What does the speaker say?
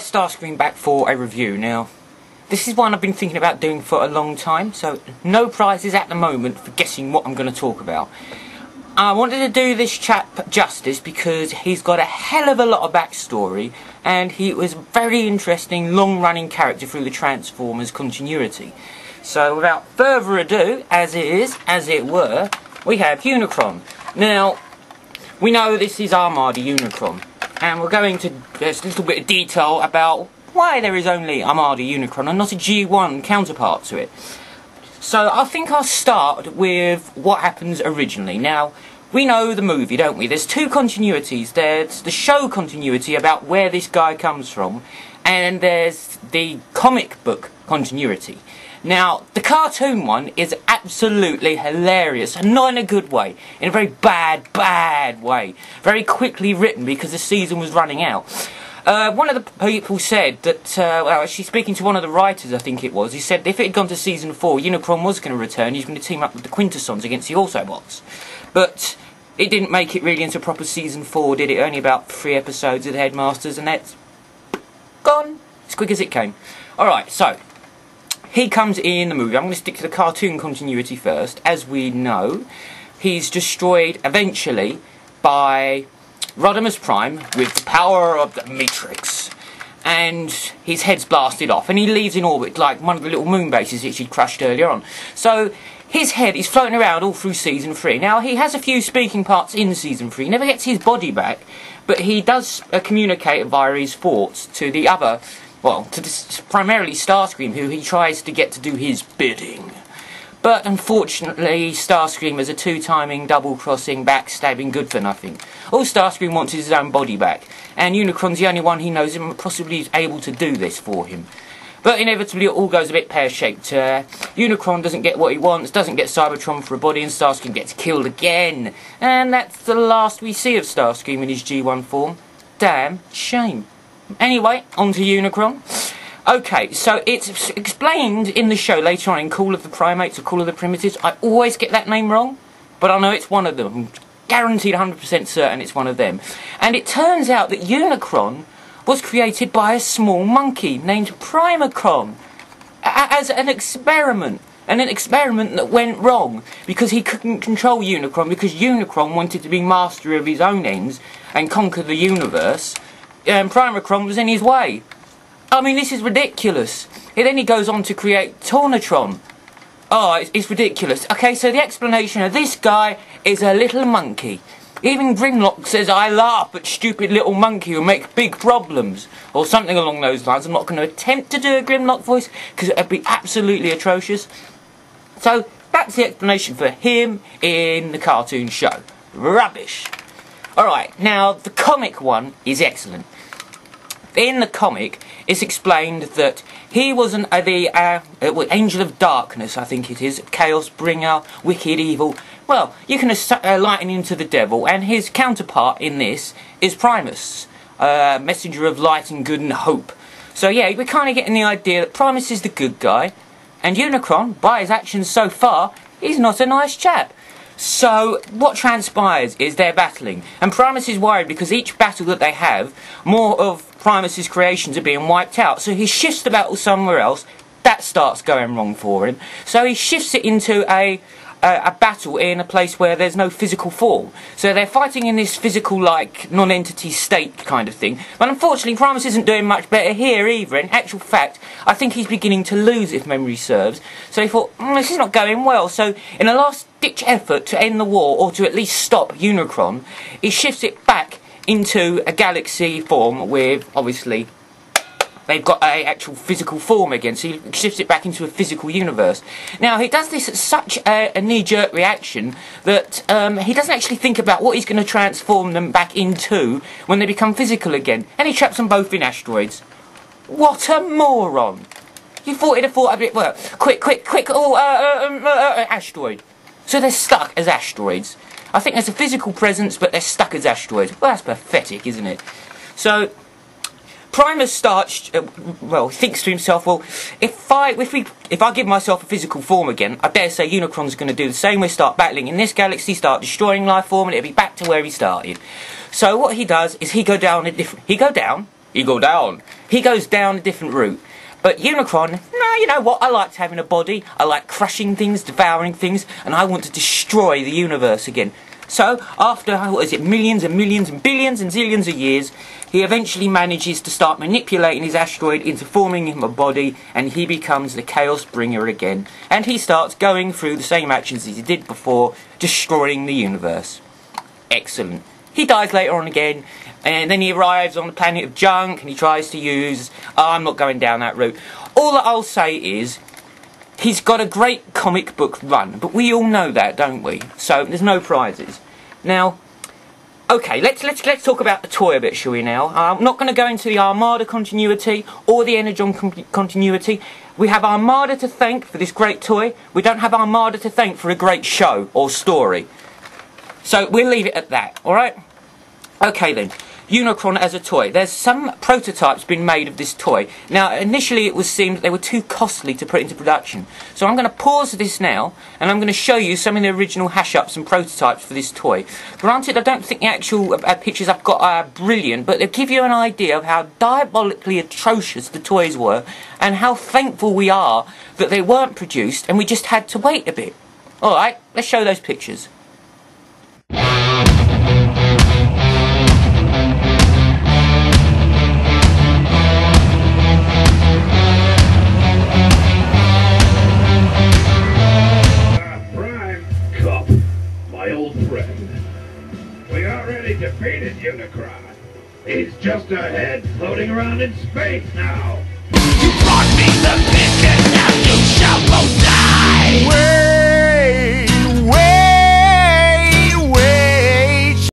Starscream back for a review. Now, this is one I've been thinking about doing for a long time, so no prizes at the moment for guessing what I'm going to talk about. I wanted to do this chap justice because he's got a hell of a lot of backstory, and he was a very interesting, long-running character through the Transformers continuity. So, without further ado, as it were, we have Unicron. Now, we know this is Armada Unicron. And we're going to just a little bit of detail about why there is only Armada Unicron and not a G1 counterpart to it. So I think I'll start with what happens originally. Now, we know the movie, don't we? There's two continuities. There's the show continuity about where this guy comes from, and there's the comic book continuity. Now, the cartoon one is absolutely hilarious, and not in a good way, in a very bad way. Very quickly written because the season was running out. One of the people said that, well, actually speaking to one of the writers, I think it was, he said if it had gone to season 4, Unicron was going to return, he was going to team up with the Quintessons against the Autobots. But it didn't make it really into proper season 4, did it? Only about 3 episodes of the Headmasters, and that's gone as quick as it came. Alright, so he comes in the movie. I'm going to stick to the cartoon continuity first. As we know, he's destroyed eventually by Rodimus Prime with the power of the Matrix. And his head's blasted off, and he leaves in orbit like one of the little moon bases that he'd crushed earlier on. So his head is floating around all through season 3. Now, he has a few speaking parts in season 3. He never gets his body back, but he does communicate via his thoughts to the other, well, to this, primarily Starscream, who he tries to get to do his bidding. But unfortunately, Starscream is a two-timing, double-crossing, backstabbing good-for-nothing. All Starscream wants is his own body back, and Unicron's the only one he knows and possibly is able to do this for him. But inevitably, it all goes a bit pear-shaped. Unicron doesn't get what he wants, doesn't get Cybertron for a body, and Starscream gets killed again. And that's the last we see of Starscream in his G1 form. Damn shame. Anyway, on to Unicron. Okay, so it's explained in the show later on in Call of the Primates or Call of the Primitives. I always get that name wrong, but I know it's one of them. I'm guaranteed 100% certain it's one of them. And it turns out that Unicron was created by a small monkey named Primacron as an experiment. And an experiment that went wrong because he couldn't control Unicron because Unicron wanted to be master of his own ends and conquer the universe. And Primacron was in his way. I mean, this is ridiculous. And then he goes on to create Tornatron. Oh, it's ridiculous. Okay, so the explanation of this guy is a little monkey. Even Grimlock says, I laugh at stupid little monkey who make big problems. Or something along those lines. I'm not going to attempt to do a Grimlock voice because it would be absolutely atrocious. So, that's the explanation for him in the cartoon show. Rubbish. Alright, now the comic one is excellent. In the comic, it's explained that he was the Angel of Darkness, I think it is, Chaos Bringer, Wicked Evil. Well, you can liken him to the devil, and his counterpart in this is Primus, Messenger of Light and Good and Hope. So yeah, we're kind of getting the idea that Primus is the good guy, and Unicron, by his actions so far, is not a nice chap. So, what transpires is they're battling, and Primus is worried because each battle that they have, more of Primus's creations are being wiped out, so he shifts the battle somewhere else. That starts going wrong for him, so he shifts it into a battle in a place where there's no physical form. So they're fighting in this physical, like, non-entity state kind of thing. But unfortunately, Primus isn't doing much better here either. In actual fact, I think he's beginning to lose, if memory serves. So he thought, this is not going well. So in a last-ditch effort to end the war, or to at least stop Unicron, he shifts it back into a galaxy form with, obviously, they've got a actual physical form again, so he shifts it back into a physical universe. Now, he does this at such a knee-jerk reaction that he doesn't actually think about what he's going to transform them back into when they become physical again, and he traps them both in asteroids. What a moron! You thought he'd have thought a bit, well, quick, asteroid. So they're stuck as asteroids. I think there's a physical presence, but they're stuck as asteroids. Well, that's pathetic, isn't it? So, Primus starts, well, thinks to himself, well, if I give myself a physical form again, I dare say Unicron's going to do the same. We'll start battling in this galaxy, start destroying life form, and it'll be back to where he started. So what he does is he goes down a different route. But Unicron, no, you know what, I liked having a body, I like crushing things, devouring things, and I want to destroy the universe again. So, after, what is it, millions and millions and billions and zillions of years, he eventually manages to start manipulating his asteroid into forming him a body, and he becomes the Chaos Bringer again. And he starts going through the same actions as he did before, destroying the universe. Excellent. He dies later on again, and then he arrives on the planet of junk, and he tries to use... I'm not going down that route. All that I'll say is, he's got a great comic book run, but we all know that, don't we? So, there's no prizes. Now, okay, let's talk about the toy a bit, shall we now? I'm not going to go into the Armada continuity, or the Energon continuity. We have Armada to thank for this great toy. We don't have Armada to thank for a great show, or story. So, we'll leave it at that, alright? Okay then, Unicron as a toy. There's some prototypes been made of this toy. Now, initially it was seemed they were too costly to put into production. So I'm going to pause this now, and I'm going to show you some of the original hash-ups and prototypes for this toy. Granted, I don't think the actual pictures I've got are brilliant, but they'll give you an idea of how diabolically atrocious the toys were, and how thankful we are that they weren't produced, and we just had to wait a bit. Alright, let's show those pictures. Defeated Unicron. He's just a head floating around in space now.